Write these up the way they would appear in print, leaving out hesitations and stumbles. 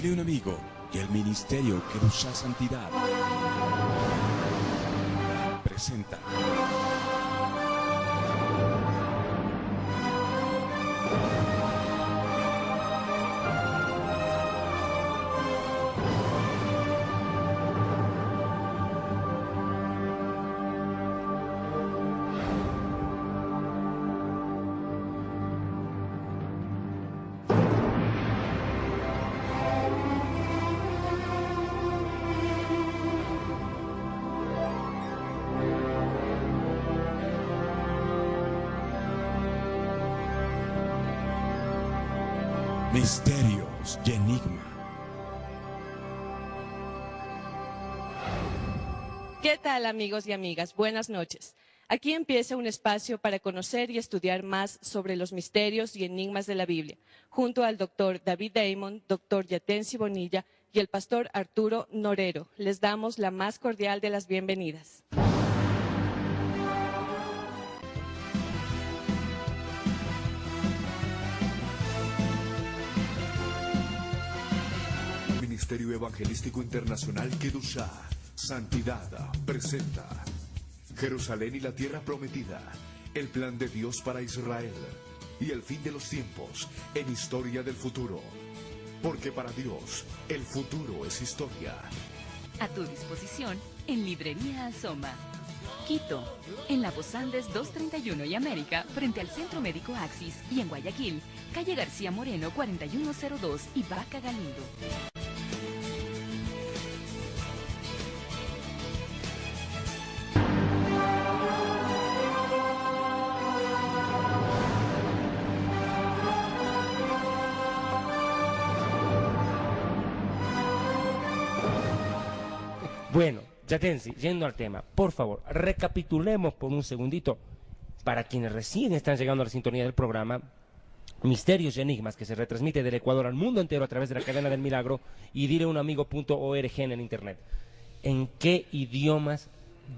Dile a un amigo que el ministerio Kedusha Santidad presenta Misterios y Enigma. ¿Qué tal, amigos y amigas? Buenas noches. Aquí empieza un espacio para conocer y estudiar más sobre los misterios y enigmas de la Biblia, junto al doctor David Damon, doctor Yatensi Bonilla y el pastor Arturo Norero. Les damos la más cordial de las bienvenidas. Ministerio Evangelístico Internacional Kedusha Santidad presenta Jerusalén y la Tierra Prometida, el plan de Dios para Israel y el fin de los tiempos en Historia del Futuro. Porque para Dios, el futuro es historia. A tu disposición en Librería Asoma. Quito, en La Voz Andes 231 y América, frente al Centro Médico Axis, y en Guayaquil, calle García Moreno 4102 y Vaca Galindo. Bueno, Yatensi, yendo al tema, por favor, recapitulemos por un segundito, para quienes recién están llegando a la sintonía del programa, Misterios y Enigmas, que se retransmite del Ecuador al mundo entero a través de la cadena del Milagro y dileunamigo.org en el internet. ¿En qué idiomas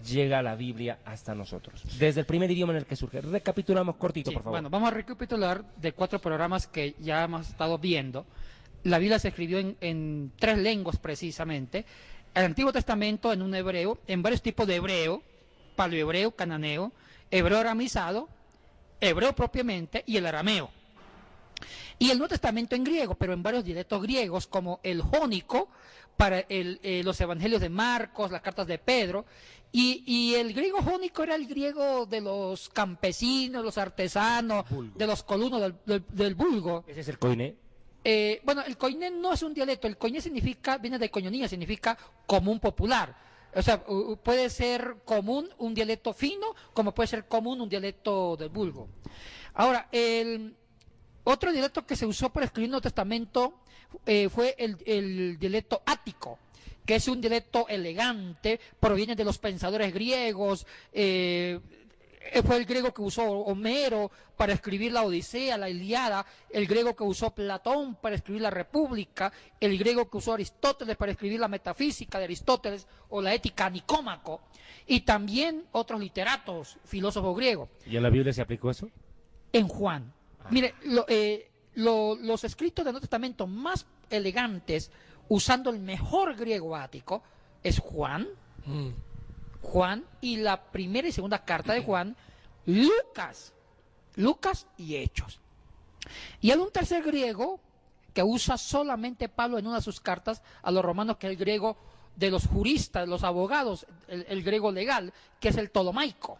llega la Biblia hasta nosotros? Desde el primer idioma en el que surge. Recapitulamos cortito, por favor. Bueno, vamos a recapitular de 4 programas que ya hemos estado viendo. La Biblia se escribió en 3 lenguas precisamente. El Antiguo Testamento en un hebreo, en varios tipos de hebreo, paleohebreo, cananeo, hebreo aramizado, hebreo propiamente y el arameo. Y el Nuevo Testamento en griego, pero en varios dialectos griegos, como el jónico, para los evangelios de Marcos, las cartas de Pedro, y el griego jónico era el griego de los campesinos, los artesanos, de los colonos del vulgo. ¿Ese es el koiné? Bueno, el koiné no es un dialecto, el koiné viene de koinonía, significa común popular. O sea, puede ser común un dialecto fino, como puede ser común un dialecto del vulgo. Ahora, el otro dialecto que se usó para escribir el Nuevo Testamento fue el dialecto ático, que es un dialecto elegante, proviene de los pensadores griegos, fue el griego que usó Homero para escribir la Odisea, la Ilíada, el griego que usó Platón para escribir la República, el griego que usó Aristóteles para escribir la Metafísica de Aristóteles o la Ética Nicómaco, y también otros literatos, filósofos griegos. ¿Y en la Biblia se aplicó eso? En Juan. Mire, los escritos del Nuevo Testamento más elegantes, usando el mejor griego ático, es Juan, Juan y la primera y segunda carta de Juan, Lucas y Hechos. Y hay un tercer griego que usa solamente Pablo en una de sus cartas a los romanos, que es el griego de los juristas, de los abogados, el griego legal, que es el ptolomaico.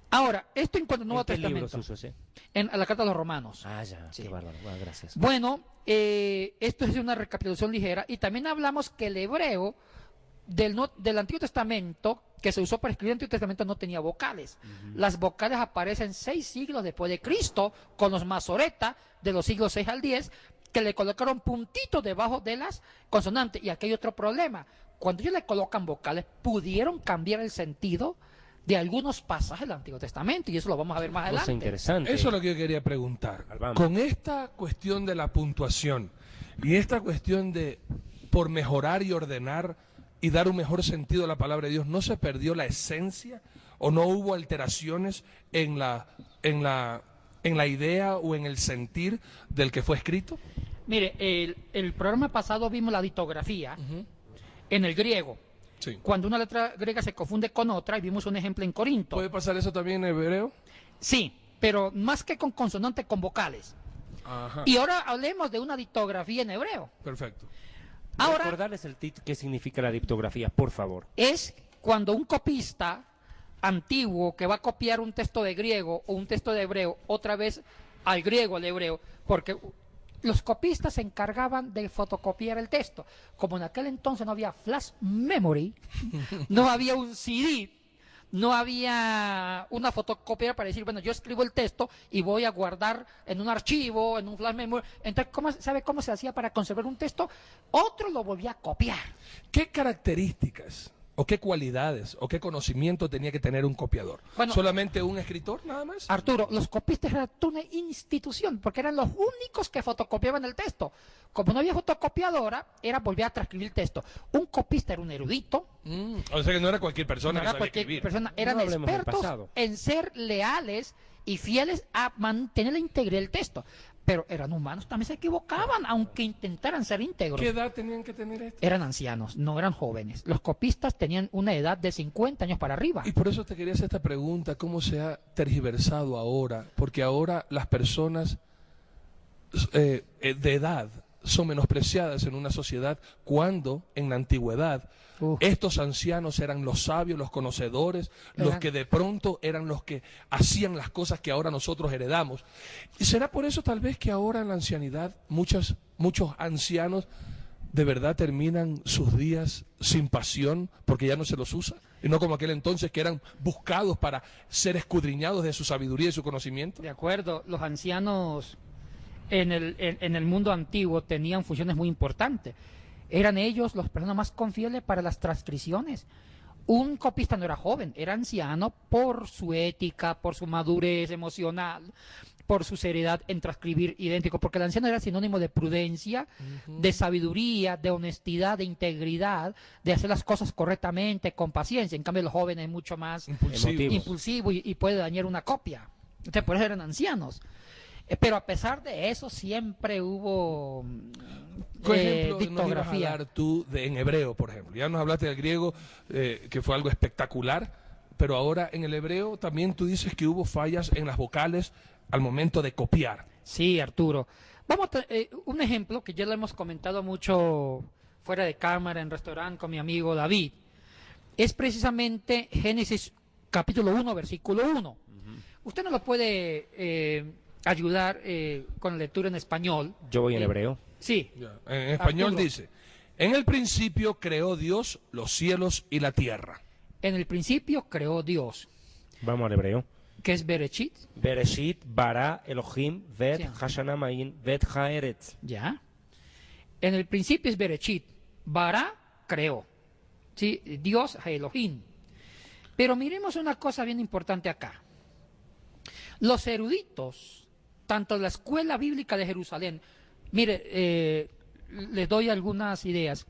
Ahora, esto en cuanto al Nuevo Testamento. ¿Qué libros usas, En la carta de los romanos. Ah, ya, sí. Qué bárbaro. Bueno, gracias. Bueno, esto es una recapitulación ligera, y también hablamos que el hebreo del Antiguo Testamento, que se usó para escribir el Antiguo Testamento, no tenía vocales. Las vocales aparecen 6 siglos después de Cristo, con los masoreta de los siglos 6 al 10, que le colocaron puntitos debajo de las consonantes. Y aquí hay otro problema: cuando ellos le colocan vocales, pudieron cambiar el sentido de algunos pasajes del Antiguo Testamento, y eso lo vamos a ver más adelante. Interesante. Eso es lo que yo quería preguntar. Vamos. Con esta cuestión de la puntuación y esta cuestión de por mejorar y ordenar y dar un mejor sentido a la palabra de Dios, ¿no se perdió la esencia o no hubo alteraciones en la idea o en el sentir del que fue escrito? Mire, el programa pasado vimos la ditografía en el griego. Sí. Cuando una letra griega se confunde con otra, y vimos un ejemplo en Corinto. ¿Puede pasar eso también en hebreo? Sí, pero más que con consonantes, con vocales. Ajá. Y ahora hablemos de una ditografía en hebreo. Perfecto. Ahora Recordarles qué significa la diptografía, por favor. es cuando un copista antiguo que va a copiar un texto de griego o un texto de hebreo otra vez al griego, al hebreo, porque los copistas se encargaban de fotocopiar el texto. Como en aquel entonces no había flash memory, no había un CD, no había una fotocopiadora para decir, bueno, yo escribo el texto y voy a guardar en un archivo, en un flash memory. Entonces, ¿sabe cómo se hacía para conservar un texto? Otro lo volvía a copiar. ¿Qué características o qué cualidades o qué conocimiento tenía que tener un copiador? Bueno, ¿solamente un escritor nada más? Arturo, los copistas eran una institución, porque eran los únicos que fotocopiaban el texto. Como no había fotocopiadora, era volver a transcribir el texo. Un copista era un erudito, O sea que no era cualquier persona no que era sabía cualquier escribir. persona, eran No hablemos del expertos pasado. en ser leales y fieles a mantener la integridad del texto. Pero eran humanos, también se equivocaban, aunque intentaran ser íntegros. ¿Qué edad tenían que tener esto? Eran ancianos, no eran jóvenes. Los copistas tenían una edad de 50 años para arriba. Y por eso te quería hacer esta pregunta, ¿cómo se ha tergiversado ahora? Porque ahora las personas de edad son menospreciadas en una sociedad cuando en la antigüedad estos ancianos eran los sabios, los conocedores, los que de pronto eran los que hacían las cosas que ahora nosotros heredamos. ¿Y será por eso tal vez que ahora en la ancianidad muchos ancianos de verdad terminan sus días sin pasión porque ya no se los usa? Y no como aquel entonces que eran buscados para ser escudriñados de su sabiduría y su conocimiento. De acuerdo, los ancianos en el mundo antiguo tenían funciones muy importantes. Eran ellos las personas más confiables para las transcripciones. Un copista no era joven, era anciano por su ética, por su madurez emocional, por su seriedad en transcribir idéntico, porque el anciano era sinónimo de prudencia, de sabiduría, de honestidad, de integridad, de hacer las cosas correctamente, con paciencia. En cambio, el joven es mucho más impulsivo y puede dañar una copia. Entonces, por eso eran ancianos. Pero a pesar de eso, siempre hubo Por ejemplo, nos ibas a dictografía. hablar tú en hebreo, por ejemplo. Ya nos hablaste del griego, que fue algo espectacular, pero ahora en el hebreo también tú dices que hubo fallas en las vocales al momento de copiar. Sí, Arturo. Vamos a un ejemplo que ya lo hemos comentado mucho fuera de cámara, en restaurante, con mi amigo David. Es precisamente Génesis capítulo 1, versículo 1. Usted nos lo puede ayudar con la lectura en español. Yo voy en hebreo. Sí. Ya. En español Arturo. dice, en el principio creó Dios los cielos y la tierra. En el principio creó Dios, Vamos al hebreo. que es Bereshit. Bereshit, bara, Elohim, vet, Sí. hashanamayim, vet, haeretz. Ya. En el principio es Bereshit. Bara creó. Sí, Dios, Elohim. Pero miremos una cosa bien importante acá. Los eruditos, tanto de la Escuela Bíblica de Jerusalén, mire, les doy algunas ideas.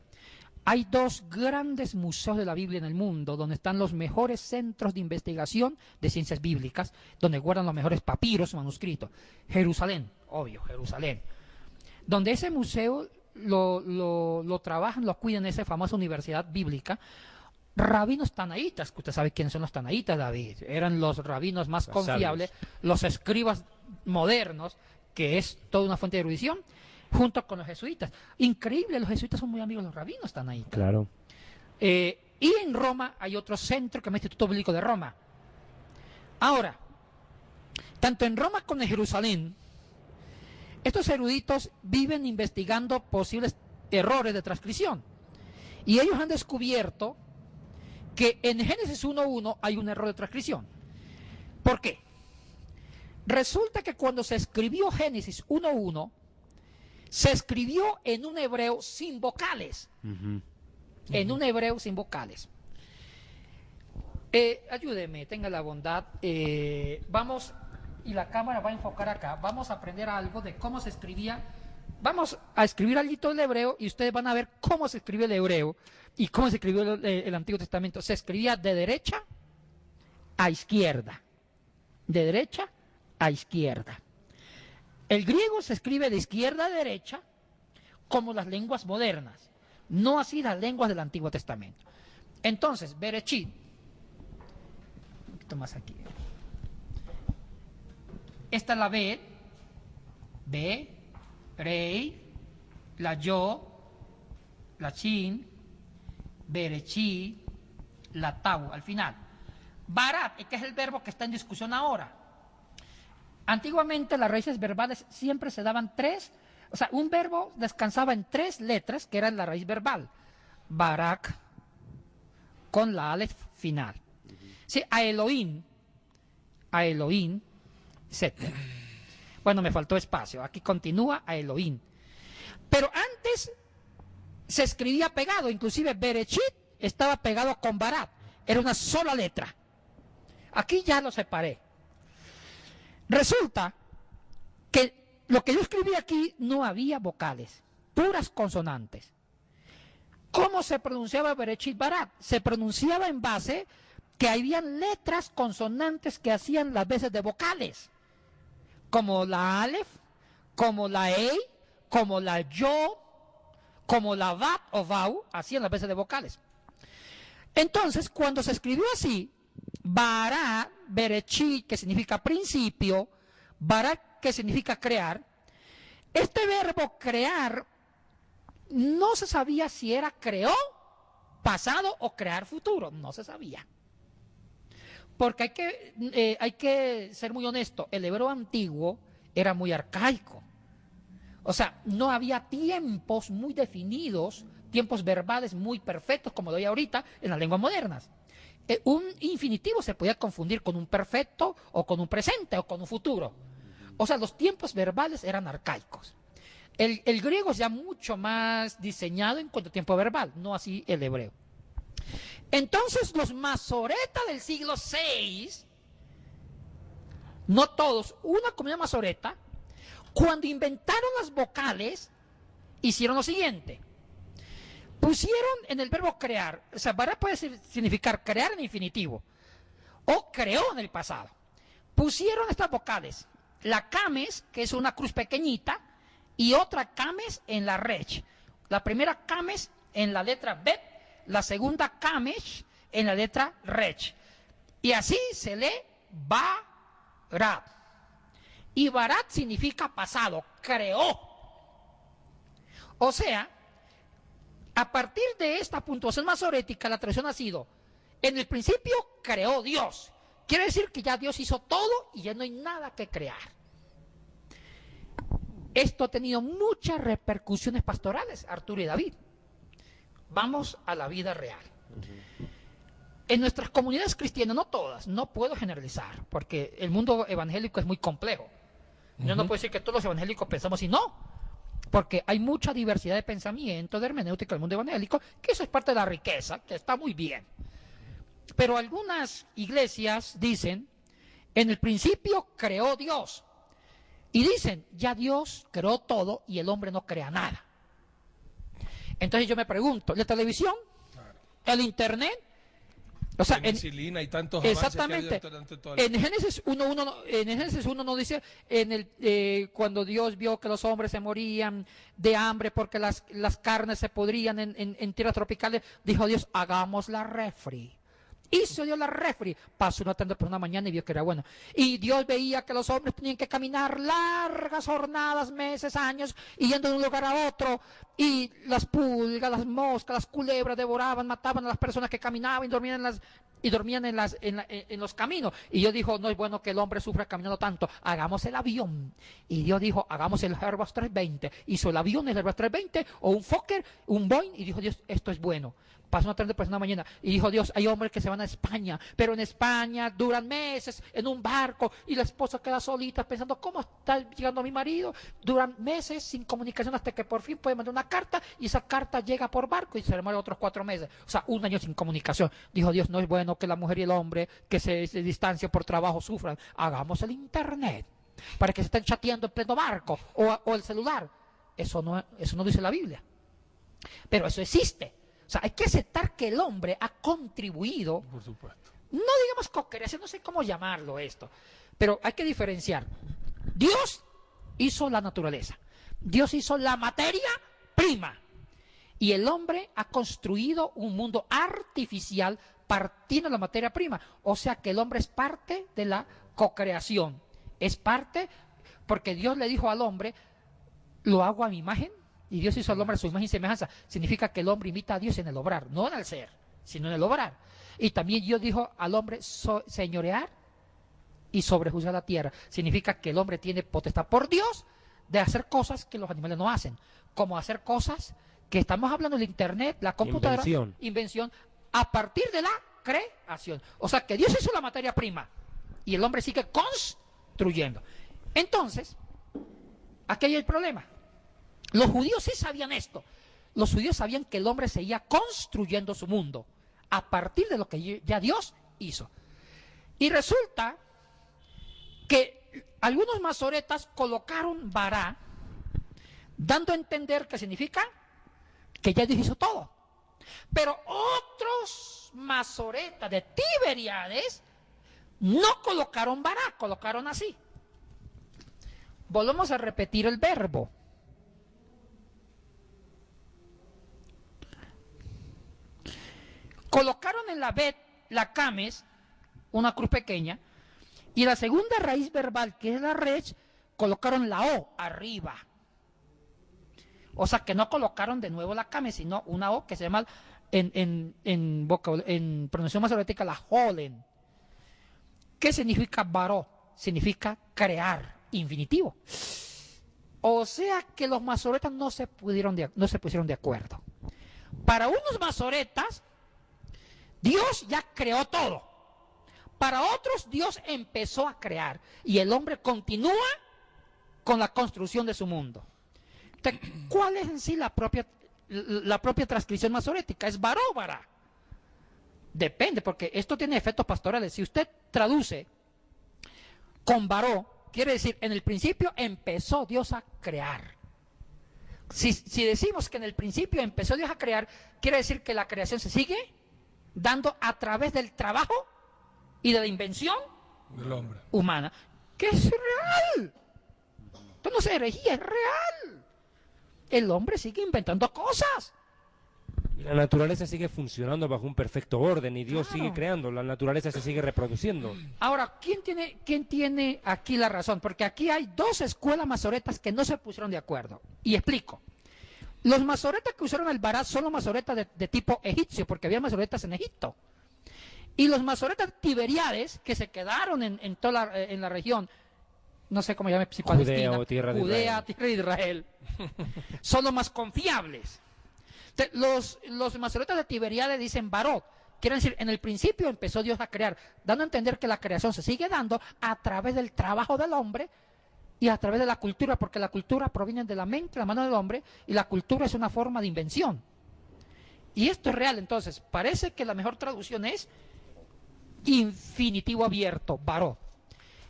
Hay dos grandes museos de la Biblia en el mundo, donde están los mejores centros de investigación de ciencias bíblicas, donde guardan los mejores papiros, manuscritos. Jerusalén, obvio, Jerusalén. Donde ese museo lo trabajan, lo cuidan, esa famosa universidad bíblica, rabinos tanaítas, que usted sabe quiénes son los tanaítas, David. Eran los rabinos más Los confiables, sabios. los escribas modernos, que es toda una fuente de erudición, junto con los jesuitas. Increíble, los jesuitas son muy amigos de los rabinos tanaítas. Claro. Y en Roma hay otro centro que es el Instituto Bíblico de Roma. Ahora, tanto en Roma como en Jerusalén, estos eruditos viven investigando posibles errores de transcripción. Y ellos han descubierto que en Génesis 1.1 hay un error de transcripción. ¿Por qué? Resulta que cuando se escribió Génesis 1.1, se escribió en un hebreo sin vocales. En un hebreo sin vocales. Ayúdeme, tenga la bondad. Vamos, y la cámara va a enfocar acá. Vamos a aprender algo de cómo se escribía. Vamos a escribir algo del hebreo y ustedes van a ver cómo se escribió el hebreo y cómo se escribió el Antiguo Testamento. Se escribía de derecha a izquierda. De derecha a izquierda. El griego se escribe de izquierda a derecha como las lenguas modernas, no así las lenguas del Antiguo Testamento. Entonces, Bereshit, un poquito más aquí. Esta es la B, Rei, la Yo, la Shin, Bereshit, la Tau, al final. Barat, que es el verbo que está en discusión ahora. Antiguamente las raíces verbales siempre se daban tres, o sea, un verbo descansaba en tres letras, que eran la raíz verbal. Barak, con la Aleph final. Sí, a Elohim, etc. Bueno, me faltó espacio, aquí continúa a Elohim. Pero antes se escribía pegado, inclusive Bereshit estaba pegado con Barat, era una sola letra. Aquí ya lo separé. Resulta que lo que yo escribí aquí no había vocales, puras consonantes. ¿Cómo se pronunciaba Bereshit Barat? Se pronunciaba en base que habían letras consonantes que hacían las veces de vocales, como la Aleph, como la Ei, como la Yo, como la Vat o Vau, hacían las veces de vocales. Entonces, cuando se escribió así, Bara, Bereshit, que significa principio, Bara, que significa crear, este verbo crear no se sabía si era creó pasado o crear futuro, no se sabía. Porque hay que ser muy honesto, el hebreo antiguo era muy arcaico. O sea, no había tiempos muy definidos, tiempos verbales muy perfectos como lo hay ahorita en las lenguas modernas. Un infinitivo se podía confundir con un perfecto o con un presente o con un futuro. O sea, los tiempos verbales eran arcaicos. El griego es ya mucho más diseñado en cuanto a tiempo verbal, no así el hebreo. Entonces los masoretas del siglo VI, no todos, una comunidad masoreta, cuando inventaron las vocales, hicieron lo siguiente. Pusieron en el verbo crear, o sea, bara puede significar crear en infinitivo, o creó en el pasado. Pusieron estas vocales, la cames, que es una cruz pequeñita, y otra cames en la rech. La primera cames en la letra bet, la segunda kamesh en la letra rech. Y así se lee barat. Y barat significa pasado, creó. O sea, a partir de esta puntuación masorética, la tradición ha sido, en el principio creó Dios. Quiere decir que ya Dios hizo todo y ya no hay nada que crear. Esto ha tenido muchas repercusiones pastorales, Arturo y David. Vamos a la vida real. En nuestras comunidades cristianas, no todas, no puedo generalizar, porque el mundo evangélico es muy complejo. Yo no puedo decir que todos los evangélicos pensamos así, no, porque hay mucha diversidad de pensamiento, de hermenéutica del mundo evangélico, que eso es parte de la riqueza, que está muy bien. Pero algunas iglesias dicen, en el principio creó Dios, y dicen, ya Dios creó todo y el hombre no crea nada. Entonces yo me pregunto, ¿la televisión? Claro. ¿El internet? O sea, y tantos exactamente. En Génesis 1 no dice cuando Dios vio que los hombres se morían de hambre porque las carnes se podrían en tierras tropicales, dijo Dios, hagamos la refri. Hizo Dios la refri, pasó una tarde por una mañana y vio que era bueno. Y Dios veía que los hombres tenían que caminar largas jornadas, meses, años, y yendo de un lugar a otro, y las pulgas, las moscas, las culebras devoraban, mataban a las personas que caminaban y dormían en los caminos. Y Dios dijo, no es bueno que el hombre sufra caminando tanto, hagamos el avión. Y Dios dijo, hagamos el Airbus 320. Hizo el avión, el Airbus 320, o un Fokker, un Boeing, y dijo Dios, esto es bueno. Pasó una tarde, pasó una mañana, y dijo Dios, hay hombres que se van a España, pero en España duran meses en un barco, y la esposa queda solita pensando, ¿cómo está llegando mi marido? Duran meses sin comunicación hasta que por fin puede mandar una carta, y esa carta llega por barco y se demora otros 4 meses. O sea, 1 año sin comunicación. Dijo Dios, no es bueno que la mujer y el hombre que se distancian por trabajo sufran. Hagamos el internet, para que se estén chateando en pleno barco, o el celular. Eso no dice la Biblia. Pero eso existe. O sea, hay que aceptar que el hombre ha contribuido, por supuesto, no digamos co-creación, no sé cómo llamarlo esto, pero hay que diferenciar. Dios hizo la naturaleza, Dios hizo la materia prima. Y el hombre ha construido un mundo artificial partiendo de la materia prima. O sea que el hombre es parte de la cocreación. Es parte, porque Dios le dijo al hombre, lo hago a mi imagen, y Dios hizo al hombre a su imagen y semejanza. Significa que el hombre imita a Dios en el obrar, no en el ser, sino en el obrar. Y también Dios dijo al hombre señorear y sobrejuzgar la tierra. Significa que el hombre tiene potestad por Dios de hacer cosas que los animales no hacen, como hacer cosas que estamos hablando del internet, la computadora, invención a partir de la creación. O sea que Dios hizo la materia prima y el hombre sigue construyendo. Entonces, aquí hay el problema. Los judíos sí sabían esto. Los judíos sabían que el hombre seguía construyendo su mundo a partir de lo que ya Dios hizo. Y resulta que algunos masoretas colocaron Bará, dando a entender que significa que ya Dios hizo todo. Pero otros masoretas de Tiberíades no colocaron Bará, colocaron así. Volvemos a repetir el verbo. Colocaron en la bet, la cames, una cruz pequeña, y la segunda raíz verbal, que es la resh, colocaron la o arriba. O sea que no colocaron de nuevo la cames, sino una o que se llama en pronunciación masorética la holen. ¿Qué significa baró? Significa crear, infinitivo. O sea que los masoretas no se pusieron de acuerdo. Para unos masoretas, Dios ya creó todo. Para otros, Dios empezó a crear. Y el hombre continúa con la construcción de su mundo. Entonces, ¿cuál es en sí la propia transcripción masorética? ¿Es baró o bará? Depende, porque esto tiene efectos pastorales. Si usted traduce con baró, quiere decir, en el principio empezó Dios a crear. Si decimos que en el principio empezó Dios a crear, quiere decir que la creación se sigue dando a través del trabajo y de la invención del hombre humana, que es real. Esto no es herejía, es real. El hombre sigue inventando cosas. Y la naturaleza sigue funcionando bajo un perfecto orden y Dios sigue creando, la naturaleza se sigue reproduciendo. Ahora, ¿quién tiene aquí la razón? Porque aquí hay dos escuelas masoretas que no se pusieron de acuerdo. Y explico. Los masoretas que usaron el bará son los masoretas de tipo egipcio, porque había masoretas en Egipto. Y los masoretas tiberíades, que se quedaron en la región, no sé cómo llame, si Palestina, Judea o tierra de Judea, tierra de Israel, son los más confiables. Los masoretas de Tiberíades dicen barot, quiere decir, en el principio empezó Dios a crear, dando a entender que la creación se sigue dando a través del trabajo del hombre y a través de la cultura, porque la cultura proviene de la mente, la mano del hombre, y la cultura es una forma de invención. Y esto es real, entonces, parece que la mejor traducción es infinitivo abierto, barot.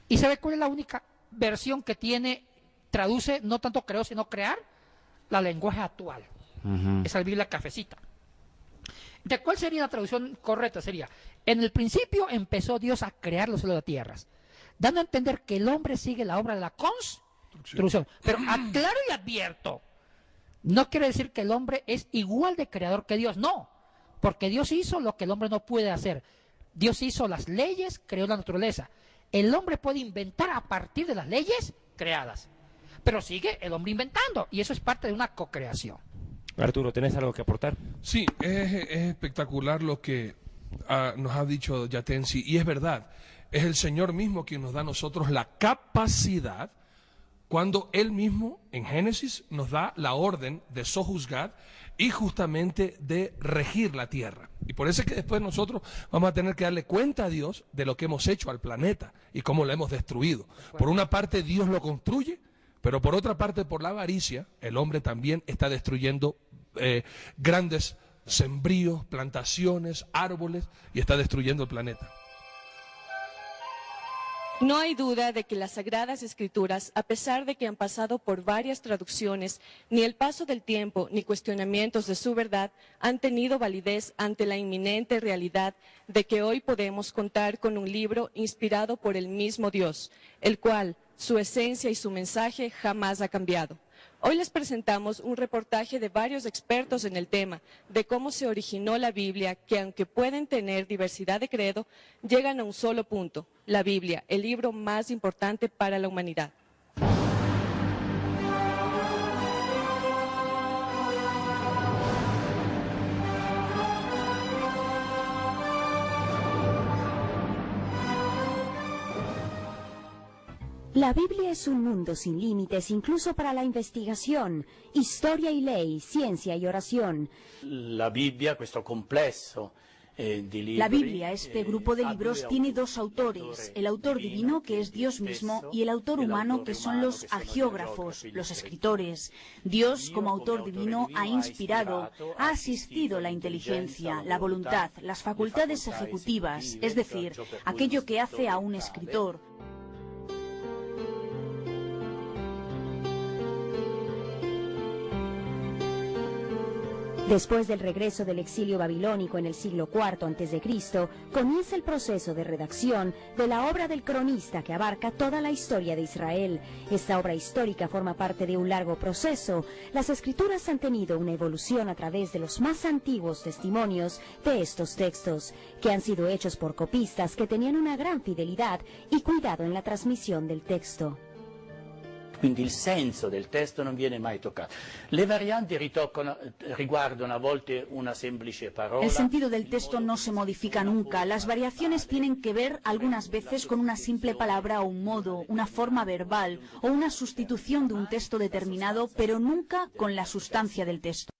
¿Y sabe cuál es la única versión que traduce no tanto creó, sino crear? La lenguaje actual. Esa es la Biblia cafecita. ¿De cuál sería la traducción correcta? Sería, en el principio empezó Dios a crear los cielos y las tierras, dando a entender que el hombre sigue la obra de la construcción. Pero aclaro y advierto, no quiere decir que el hombre es igual de creador que Dios, no, porque Dios hizo lo que el hombre no puede hacer. Dios hizo las leyes, creó la naturaleza. El hombre puede inventar a partir de las leyes creadas, pero sigue el hombre inventando, y eso es parte de una cocreación. Arturo, ¿tenés algo que aportar? Sí, es espectacular lo que nos ha dicho Yatensi, y es verdad, es el Señor mismo quien nos da a nosotros la capacidad, cuando Él mismo en Génesis nos da la orden de sojuzgar y justamente de regir la tierra. Y por eso es que después nosotros vamos a tener que darle cuenta a Dios de lo que hemos hecho al planeta y cómo lo hemos destruido. Por una parte Dios lo construye, pero por otra parte, por la avaricia, el hombre también está destruyendo grandes sembríos, plantaciones, árboles, y está destruyendo el planeta. No hay duda de que las Sagradas Escrituras, a pesar de que han pasado por varias traducciones, ni el paso del tiempo ni cuestionamientos de su verdad han tenido validez ante la inminente realidad de que hoy podemos contar con un libro inspirado por el mismo Dios, el cual, Su esencia y su mensaje jamás ha cambiado. Hoy les presentamos un reportaje de varios expertos en el tema, de cómo se originó la Biblia, que aunque pueden tener diversidad de credo, llegan a un solo punto: la Biblia, el libro más importante para la humanidad. La Biblia es un mundo sin límites, incluso para la investigación, historia y ley, ciencia y oración. La Biblia, questo complesso di libri, La Biblia, este grupo de libros, tiene dos autores: el autor divino, que es Dios mismo, y el autor humano, que son los hagiógrafos, los escritores. Dios, como autor divino, ha inspirado, ha asistido la inteligencia, la voluntad, las facultades ejecutivas, es decir, aquello que hace a un escritor. Después del regreso del exilio babilónico en el siglo IV a.C., comienza el proceso de redacción de la obra del cronista que abarca toda la historia de Israel. Esta obra histórica forma parte de un largo proceso. Las escrituras han tenido una evolución a través de los más antiguos testimonios de estos textos, que han sido hechos por copistas que tenían una gran fidelidad y cuidado en la transmisión del texto. Quindi il senso del testo non viene mai toccato. Le varianti riguardano a volte una semplice parola. El sentido del texto no se modifica nunca. Las variaciones tienen que ver algunas veces con una simple palabra o un modo, una forma verbal o una sustitución de un texto determinado, pero nunca con la sustancia del texto.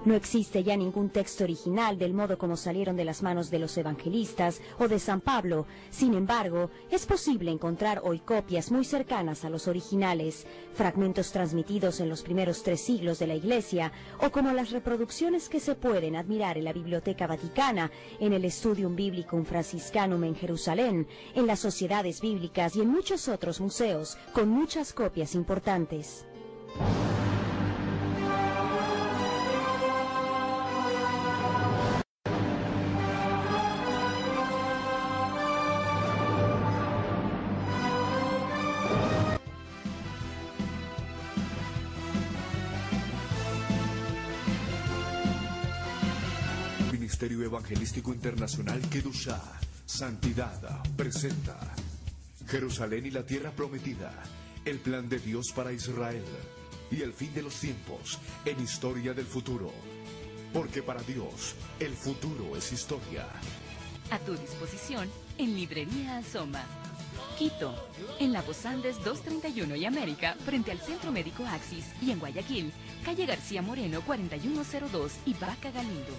No existe ya ningún texto original del modo como salieron de las manos de los evangelistas o de San Pablo. Sin embargo, es posible encontrar hoy copias muy cercanas a los originales, fragmentos transmitidos en los primeros 3 siglos de la Iglesia, o como las reproducciones que se pueden admirar en la Biblioteca Vaticana, en el Studium Biblicum Franciscanum en Jerusalén, en las sociedades bíblicas y en muchos otros museos, con muchas copias importantes. Ministerio Evangelístico Internacional Kedushá, Santidad, presenta Jerusalén y la Tierra Prometida, el plan de Dios para Israel y el fin de los tiempos en historia del futuro. Porque para Dios, el futuro es historia. A tu disposición en Librería Asoma. Quito, en la Voz Andes 231 y América, frente al Centro Médico Axis, y en Guayaquil, calle García Moreno 4102 y Vaca Galindo.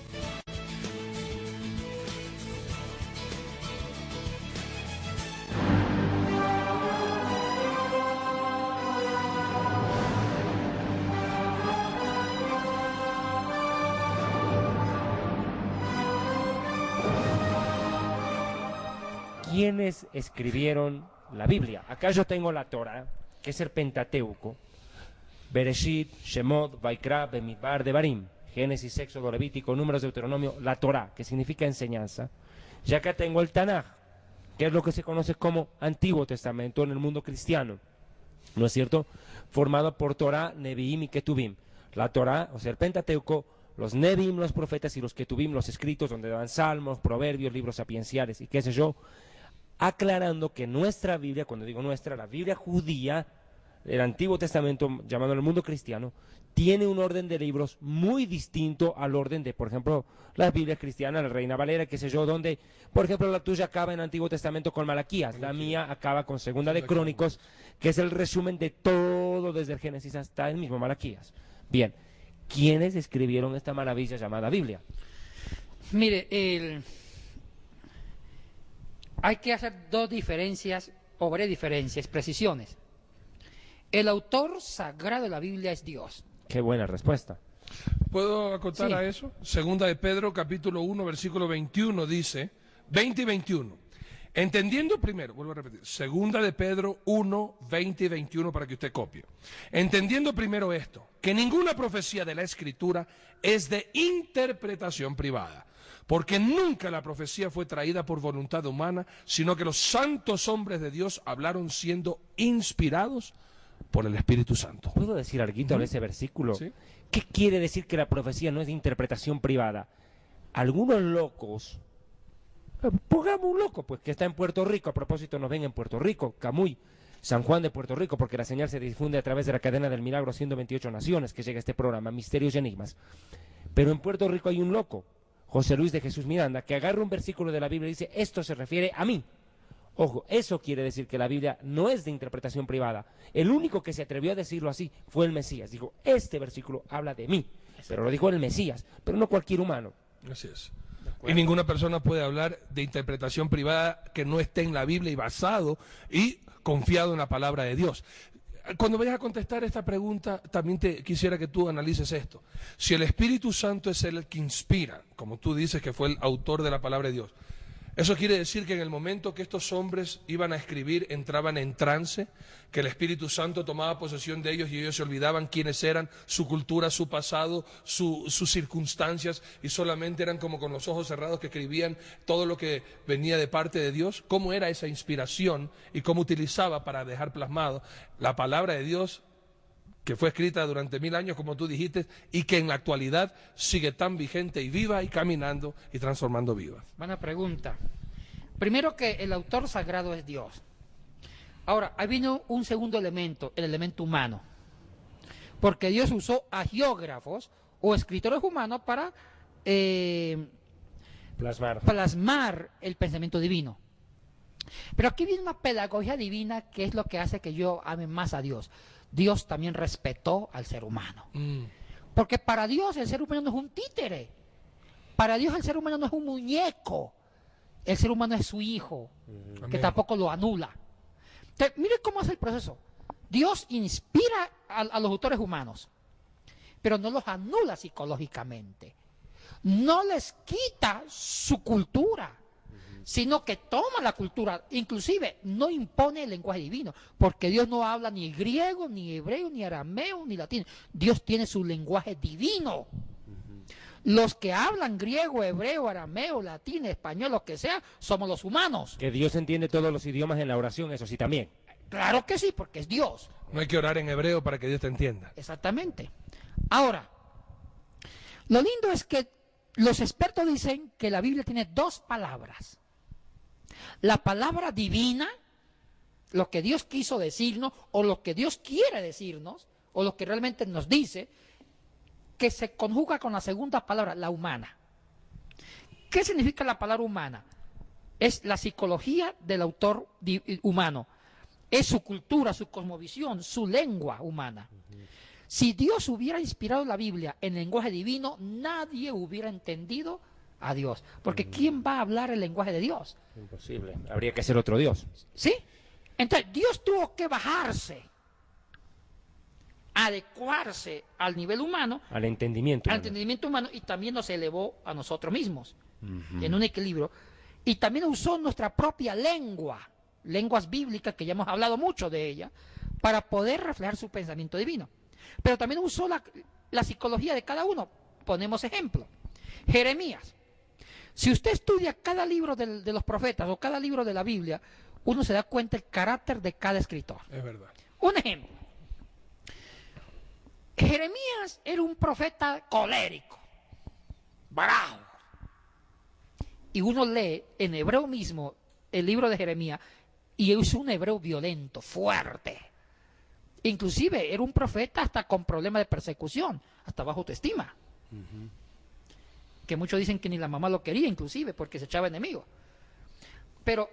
¿Quiénes escribieron la Biblia? Acá yo tengo la Torah, que es el Pentateuco, Bereshit, Shemot, Vaikra, Bemidbar, Devarim, Génesis, Éxodo, Levítico, Números, Deuteronomio, la Torah, que significa enseñanza. Y acá tengo el Tanaj, que es lo que se conoce como Antiguo Testamento en el mundo cristiano, ¿no es cierto? Formado por Torah, Neviim y Ketuvim. La Torah, o sea, el Pentateuco, los Neviim, los profetas, y los Ketuvim, los escritos, donde dan salmos, proverbios, libros sapienciales y qué sé yo, aclarando que nuestra Biblia, cuando digo nuestra, la Biblia judía, el Antiguo Testamento, llamado el mundo cristiano, tiene un orden de libros muy distinto al orden de, por ejemplo, las Biblias cristianas, la Reina Valera, qué sé yo, donde, por ejemplo, la tuya acaba en el Antiguo Testamento con Malaquías, la mía acaba con Segunda de Crónicos, que es el resumen de todo desde el Génesis hasta el mismo Malaquías. Bien, ¿quiénes escribieron esta maravilla llamada Biblia? Mire, hay que hacer dos diferencias, o varias diferencias, precisiones. El autor sagrado de la Biblia es Dios. Qué buena respuesta. ¿Puedo acotar Sí. a eso? Segunda de Pedro, capítulo 1, versículo 21, dice, 20 y 21. Entendiendo primero, vuelvo a repetir, Segunda de Pedro 1, 20 y 21 para que usted copie. Entendiendo primero esto, que ninguna profecía de la Escritura es de interpretación privada, Porque nunca la profecía fue traída por voluntad humana, sino que los santos hombres de Dios hablaron siendo inspirados por el Espíritu Santo. ¿Puedo decir algo de ese versículo? ¿Sí? ¿Qué quiere decir que la profecía no es de interpretación privada? Algunos locos, pongamos un loco, pues que está en Puerto Rico, a propósito nos ven en Puerto Rico, Camuy, San Juan de Puerto Rico, porque la señal se difunde a través de la cadena del milagro a 128 naciones que llega a este programa, Misterios y Enigmas. Pero en Puerto Rico hay un loco, José Luis de Jesús Miranda, que agarra un versículo de la Biblia y dice, esto se refiere a mí. Ojo, eso quiere decir que la Biblia no es de interpretación privada. El único que se atrevió a decirlo así fue el Mesías. Dijo, este versículo habla de mí, pero lo dijo el Mesías, pero no cualquier humano. Así es. Y ninguna persona puede hablar de interpretación privada que no esté en la Biblia y basado y confiado en la palabra de Dios. Cuando vayas a contestar esta pregunta, también quisiera que tú analices esto. Si el Espíritu Santo es el que inspira, como tú dices que fue el autor de la palabra de Dios, eso quiere decir que en el momento que estos hombres iban a escribir, entraban en trance, que el Espíritu Santo tomaba posesión de ellos y ellos se olvidaban quiénes eran, su cultura, su pasado, sus circunstancias, y solamente eran como con los ojos cerrados que escribían todo lo que venía de parte de Dios. ¿Cómo era esa inspiración y cómo utilizaba para dejar plasmado la palabra de Dios que fue escrita durante 1000 años, como tú dijiste, y que en la actualidad sigue tan vigente y viva y caminando y transformando vidas? Buena pregunta. Primero, que el autor sagrado es Dios. Ahora, ahí vino un segundo elemento, el elemento humano. Porque Dios usó agiógrafos o escritores humanos para plasmar el pensamiento divino. Pero aquí viene una pedagogía divina que es lo que hace que yo ame más a Dios. Dios también respetó al ser humano. Porque para Dios el ser humano no es un títere. Para Dios el ser humano no es un muñeco. El ser humano es su hijo, que tampoco lo anula. Entonces, mire cómo es el proceso. Dios inspira a los autores humanos, pero no los anula psicológicamente. No les quita su cultura, sino que toma la cultura, inclusive no impone el lenguaje divino, porque Dios no habla ni griego, ni hebreo, ni arameo, ni latín. Dios tiene su lenguaje divino. Los que hablan griego, hebreo, arameo, latín, español, lo que sea, somos los humanos. Que Dios entiende todos los idiomas en la oración, eso sí también. Claro que sí, porque es Dios. No hay que orar en hebreo para que Dios te entienda. Exactamente. Ahora, lo lindo es que los expertos dicen que la Biblia tiene dos palabras. La palabra divina, lo que Dios quiso decirnos, o lo que Dios quiere decirnos, o lo que realmente nos dice, que se conjuga con la segunda palabra, la humana. ¿Qué significa la palabra humana? Es la psicología del autor humano. Es su cultura, su cosmovisión, su lengua humana. Si Dios hubiera inspirado la Biblia en lenguaje divino, nadie hubiera entendido a Dios. Porque ¿quién va a hablar el lenguaje de Dios? Imposible. Habría que ser otro Dios. ¿Sí? Entonces, Dios tuvo que bajarse, adecuarse al nivel humano, al entendimiento humano, y también nos elevó a nosotros mismos en un equilibrio, y también usó nuestra propia lengua, lenguas bíblicas, que ya hemos hablado mucho de ella, para poder reflejar su pensamiento divino. Pero también usó la psicología de cada uno. Ponemos ejemplo, Jeremías. Si usted estudia cada libro de los profetas o cada libro de la Biblia, uno se da cuenta del carácter de cada escritor. Es verdad. Un ejemplo. Jeremías era un profeta colérico, bravo. Y uno lee en hebreo mismo el libro de Jeremías y es un hebreo violento, fuerte. Inclusive era un profeta hasta con problemas de persecución, hasta bajo autoestima. Que muchos dicen que ni la mamá lo quería, inclusive, porque se echaba enemigo. Pero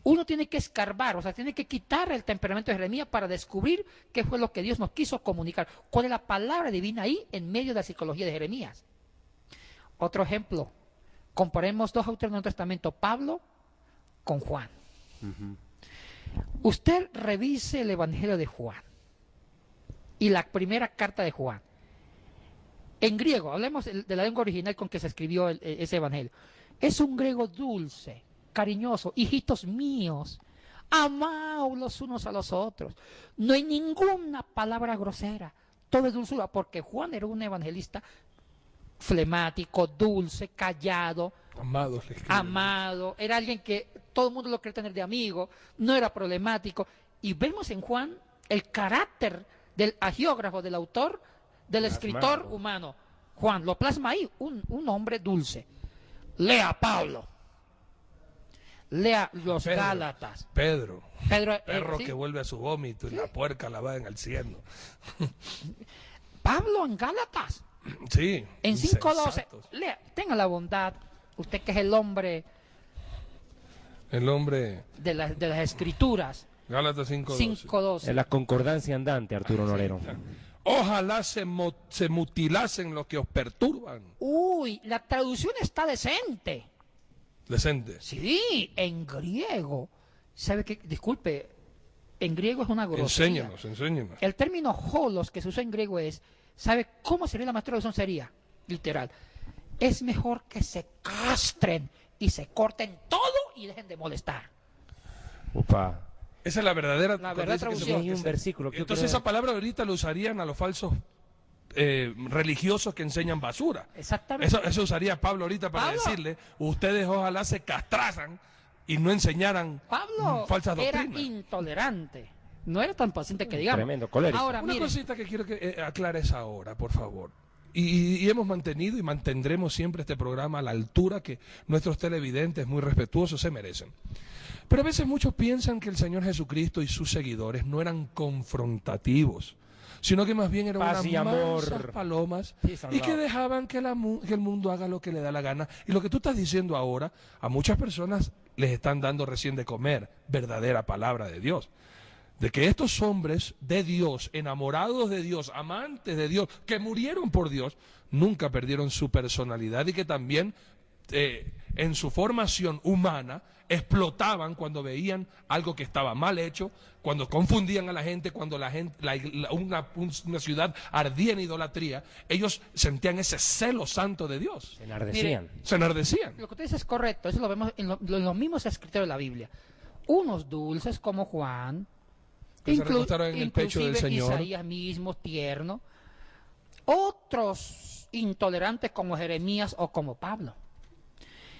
uno tiene que escarbar, o sea, tiene que quitar el temperamento de Jeremías para descubrir qué fue lo que Dios nos quiso comunicar. ¿Cuál es la palabra divina ahí en medio de la psicología de Jeremías? Otro ejemplo, comparemos dos autores del Nuevo Testamento, Pablo con Juan. Usted revise el Evangelio de Juan y la primera carta de Juan. En griego, hablemos de la lengua original con que se escribió ese Evangelio. Es un griego dulce, cariñoso, hijitos míos, amaos los unos a los otros. No hay ninguna palabra grosera, todo es dulzura, porque Juan era un evangelista flemático, dulce, callado, Amados, le escribe. amado, era alguien que todo el mundo lo quería tener de amigo, no era problemático. Y vemos en Juan el carácter del agiógrafo, del autor, del escritor humano. Juan lo plasma ahí, un hombre dulce. Lea a Pablo, lea los Pedro, Gálatas. Pedro, perro ¿sí? que vuelve a su vómito y la puerca lavada en el cielo. Pablo en Gálatas, Sí. en 5:12, insensatos. lea, tenga la bondad, usted que es el hombre El hombre, de las escrituras. Gálatas 5:12. 5:12. Es la concordancia andante, Arturo Norero. Ojalá se mutilasen los que os perturban. Uy, la traducción está decente. Decente. Sí, en griego. ¿Sabe qué? Disculpe, en griego es una grosería. Enséñanos. El término holos que se usa en griego es, ¿sabe cómo sería la más traducción? Sería, literal, es mejor que se castren y se corten todo y dejen de molestar. Upa. Esa es la verdadera, La cuando verdad dice que se traducción. puede Hay un hacer. versículo que yo Entonces creo- esa palabra ahorita lo usarían a los falsos religiosos que enseñan basura. Exactamente. Eso usaría Pablo ahorita para Pablo. decirle, ustedes ojalá se castraran y no enseñaran Pablo falsas era doctrinas. intolerante. No era tan paciente que digamos. Tremendo, colérico. Ahora, Una mire, cosita que quiero que aclares ahora, por favor. Y hemos mantenido y mantendremos siempre este programa a la altura que nuestros televidentes muy respetuosos se merecen. Pero a veces muchos piensan que el Señor Jesucristo y sus seguidores no eran confrontativos, sino que más bien eran Paz y unas amor. mansas palomas Peace and y que love. dejaban que el mundo haga lo que le da la gana. Y lo que tú estás diciendo ahora, a muchas personas les están dando recién de comer verdadera palabra de Dios. De que estos hombres de Dios, enamorados de Dios, amantes de Dios, que murieron por Dios, nunca perdieron su personalidad y que también en su formación humana explotaban cuando veían algo que estaba mal hecho, cuando confundían a la gente, cuando una ciudad ardía en idolatría, ellos sentían ese celo santo de Dios. Se enardecían. Se enardecían. lo que usted dice es correcto. Eso lo vemos en los mismos escritores de la Biblia. Unos dulces como Juan, Que se recostaron en el pecho del inclusive Señor. Isaías mismo, tierno. Otros intolerantes como Jeremías o como Pablo.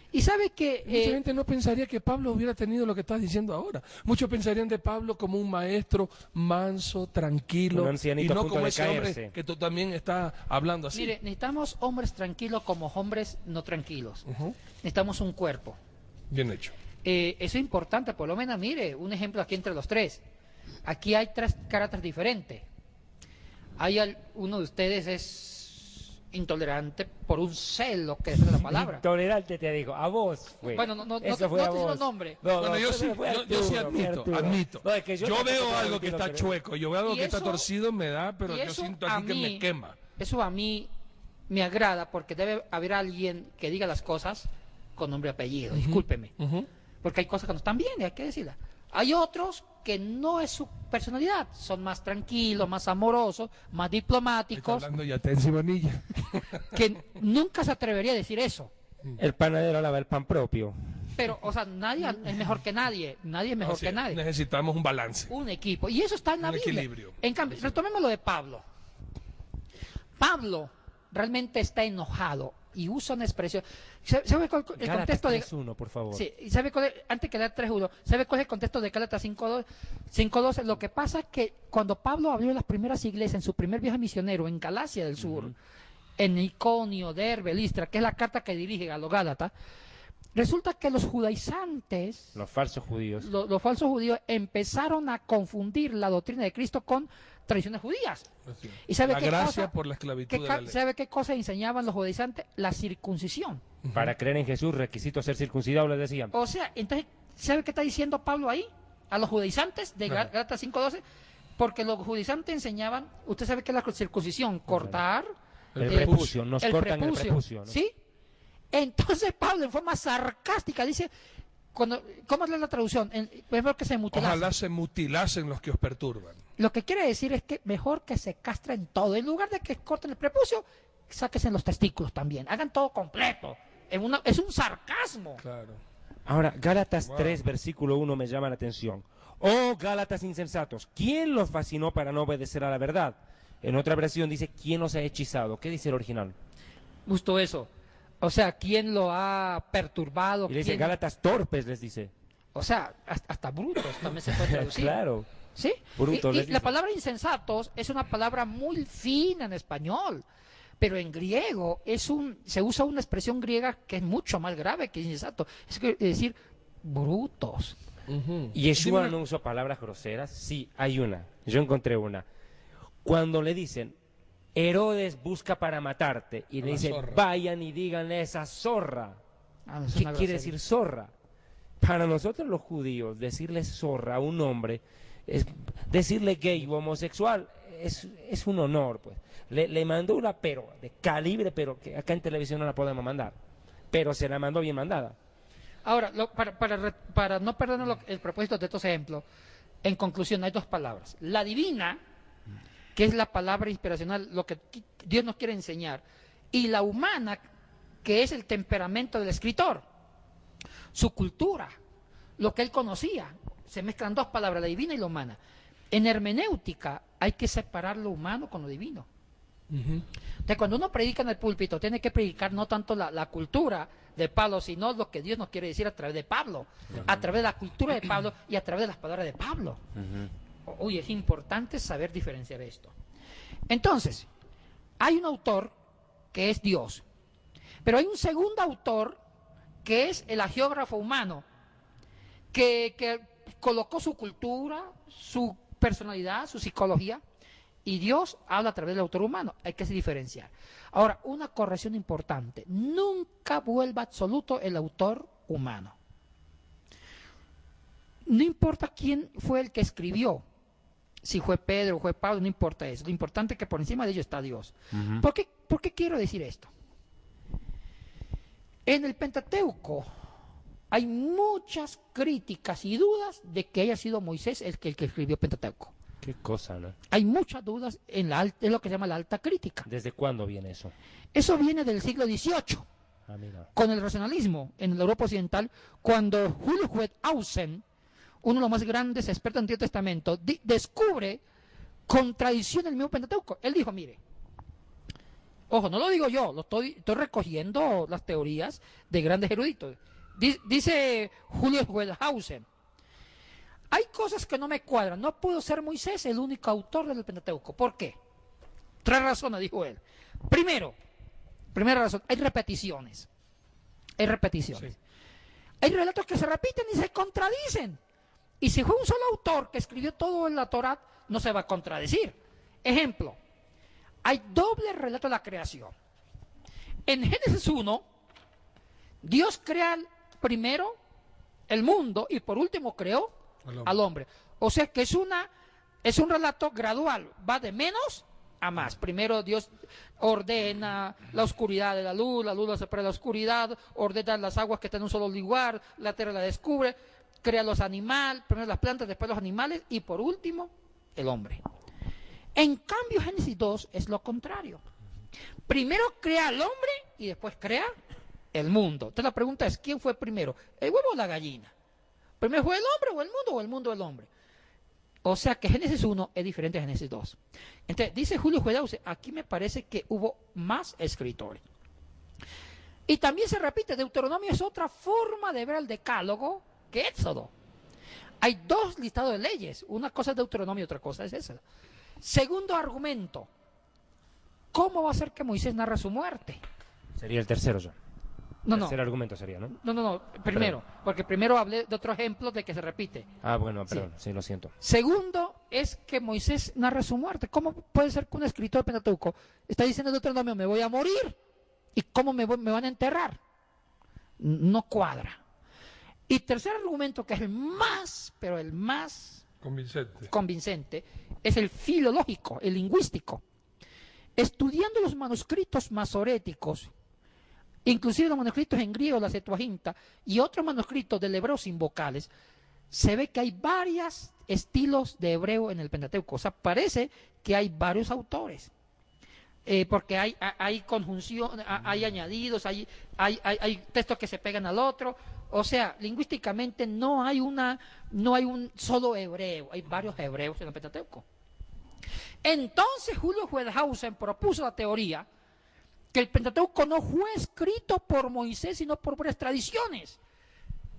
Y sabe que Mucha gente no pensaría que Pablo hubiera tenido lo que estás diciendo ahora. Muchos pensarían de Pablo como un maestro manso, tranquilo, Un y ancianito a no punto como de ese hombre caerse. que tú también estás hablando así. mire, necesitamos hombres tranquilos como hombres no tranquilos. Ujú. Necesitamos un cuerpo. Bien hecho. Eso es importante, por lo menos, mire, un ejemplo aquí entre los tres. Aquí hay tres caracteres diferentes. Uno de ustedes es intolerante por un celo que es la palabra. Intolerante te digo, a vos fue. Bueno, no Eso fue te a digo vos. nombre. No, Bueno, yo eso sí, fue yo sí Arturo, admito. No, es que yo tampoco veo te algo que quiero está creer. chueco, yo veo algo Y que está eso- torcido, me da, pero y yo eso siento a aquí que me mí- quema. Eso a mí me agrada porque debe haber alguien que diga las cosas con nombre y apellido. Discúlpeme. Ujú. Porque hay cosas que no están bien y hay que decirlas. Hay otros que no es su personalidad, son más tranquilos, más amorosos, más Está diplomáticos, hablando ya te encima manilla. que nunca se atrevería a decir eso. El panadero lava el pan propio. Pero, o sea, nadie es mejor que nadie, nadie es mejor Así que es, nadie. necesitamos un balance. Un equipo, y eso está en la Un Biblia. equilibrio. En cambio, retomemos lo de Pablo. Pablo realmente está enojado y usa una expresión. ¿Sabe cuál el Gálatas contexto de 3:1, por favor. Sí, ¿y sabe cuál es? Antes que leer 3:1, ¿sabe cuál es el contexto de Gálatas 5:12? Lo que pasa es que cuando Pablo abrió las primeras iglesias en su primer viaje misionero en Galacia del Sur, en Iconio, Derbe, Listra, que es la carta que dirige a los Gálatas, resulta que los judaizantes, Los falsos judíos. los falsos judíos, empezaron a confundir la doctrina de Cristo con tradiciones judías. Así. ¿Y sabe La qué gracia cosa? por la esclavitud de la ley. ¿Sabe qué cosa enseñaban los judaizantes? La circuncisión. Para creer en Jesús, requisito ser circuncidado, les decían. O sea, entonces, ¿sabe qué está diciendo Pablo ahí? A los judaizantes de Ajá. Gálatas 5:12, porque los judaizantes enseñaban, usted sabe qué es la circuncisión, cortar El prepucio, nos el cortan prepucio, el prepucio. ¿no? ¿sí? Entonces Pablo en forma sarcástica dice, ¿cómo es la traducción? Mejor que se mutilasen. Ojalá se mutilasen los que os perturban. Lo que quiere decir es que mejor que se castren todo. En lugar de que corten el prepucio, sáquense los testículos también. Hagan todo completo. Es un sarcasmo. Claro. Ahora, Gálatas Wow. 3, versículo 1 me llama la atención. Oh, Gálatas insensatos, ¿quién los fascinó para no obedecer a la verdad? En otra versión dice, ¿quién los ha hechizado? ¿Qué dice el original? Justo eso. O sea, ¿quién lo ha perturbado? Y le dice ¿Quién... Gálatas torpes, les dice. O sea, hasta brutos también se puede traducir. Claro. ¿Sí? Brutos, Y les la dice. palabra insensatos es una palabra muy fina en español, pero en griego se usa una expresión griega que es mucho más grave que insensato. Es decir, brutos. ¿Y Yeshua no usó palabras groseras? Sí, hay una. Yo encontré una. Cuando le dicen, Herodes busca para matarte, y le dicen, vayan y díganle a esa zorra. ¿Qué quiere decir zorra? Para nosotros los judíos, decirle zorra a un hombre, decirle gay o homosexual, es un honor, pues. Le mandó una pero, de calibre, pero que acá en televisión no la podemos mandar. Pero se la mandó bien mandada. Ahora, para no perdernos el propósito de estos ejemplos, en conclusión hay dos palabras. La divina, que es la palabra inspiracional, lo que Dios nos quiere enseñar, y la humana, que es el temperamento del escritor, su cultura, lo que él conocía. Se mezclan dos palabras, la divina y la humana. En hermenéutica hay que separar lo humano con lo divino. Entonces, cuando uno predica en el púlpito, tiene que predicar no tanto la cultura de Pablo, sino lo que Dios nos quiere decir a través de Pablo, a través de la cultura de Pablo y a través de las palabras de Pablo. Uy, es importante saber diferenciar esto. Entonces, hay un autor que es Dios, pero hay un segundo autor que es el agiógrafo humano, que colocó su cultura, su personalidad, su psicología, y Dios habla a través del autor humano. Hay que diferenciar. Ahora, una corrección importante: nunca vuelva absoluto el autor humano. No importa quién fue el que escribió, si fue Pedro o fue Pablo, no importa eso. Lo importante es que por encima de ello está Dios. ¿Por qué quiero decir esto? En el Pentateuco hay muchas críticas y dudas de que haya sido Moisés el que escribió Pentateuco. Qué cosa, ¿no? Hay muchas dudas en es lo que se llama la alta crítica. ¿Desde cuándo viene eso? Eso viene del siglo XVIII, con el racionalismo en la Europa occidental, cuando Julius Wellhausen, uno de los más grandes expertos en Antiguo Testamento, descubre contradicción del mismo Pentateuco. Él dijo, mire, ojo, no lo digo yo, estoy recogiendo las teorías de grandes eruditos. Dice Julius Wellhausen, hay cosas que no me cuadran, no pudo ser Moisés el único autor del Pentateuco. ¿Por qué? 3 razones, dijo él. Primera razón, hay repeticiones. Sí. Hay relatos que se repiten y se contradicen. Y si fue un solo autor que escribió todo en la Torá, no se va a contradecir. Ejemplo, hay doble relato de la creación. En Génesis 1, Dios crea primero el mundo y por último creó al hombre. O sea que es un relato gradual, va de menos a más. Primero Dios ordena la oscuridad de la luz la separa de la oscuridad, ordena las aguas que están en un solo lugar, la tierra la descubre, crea los animales, primero las plantas, después los animales y por último el hombre. En cambio Génesis 2 es lo contrario. Primero crea al hombre y después crea el mundo. Entonces la pregunta es, ¿quién fue primero? ¿El huevo o la gallina? ¿Primero fue el hombre o el mundo o el mundo el hombre? O sea que Génesis 1 es diferente a Génesis 2. Entonces, dice Julio Wellhausen, aquí me parece que hubo más escritores. Y también se repite, Deuteronomio es otra forma de ver el decálogo que Éxodo. Hay 2 listados de leyes, una cosa es Deuteronomio y otra cosa es Éxodo. Segundo argumento, ¿cómo va a ser que Moisés narra su muerte? Sería el tercero ya. Tercer argumento sería, ¿no? No, primero, porque primero hablé de otro ejemplo de que se repite. Bueno, perdón, sí, lo siento. Segundo es que Moisés narra su muerte. ¿Cómo puede ser que un escritor Pentateuco está diciendo en Deuteronomio, me voy a morir? ¿Y cómo me van a enterrar? No cuadra. Y tercer argumento, que es el más, pero el más convincente, es el filológico, el lingüístico. Estudiando los manuscritos masoréticos, inclusive los manuscritos en griego, la Septuaginta, y otros manuscritos del hebreo sin vocales, se ve que hay varios estilos de hebreo en el Pentateuco. O sea, parece que hay varios autores. Porque hay conjunción, hay añadidos, hay textos que se pegan al otro. O sea, lingüísticamente no hay un solo hebreo, hay varios hebreos en el Pentateuco. Entonces Julio Wellhausen propuso la teoría que el Pentateuco no fue escrito por Moisés, sino por varias tradiciones.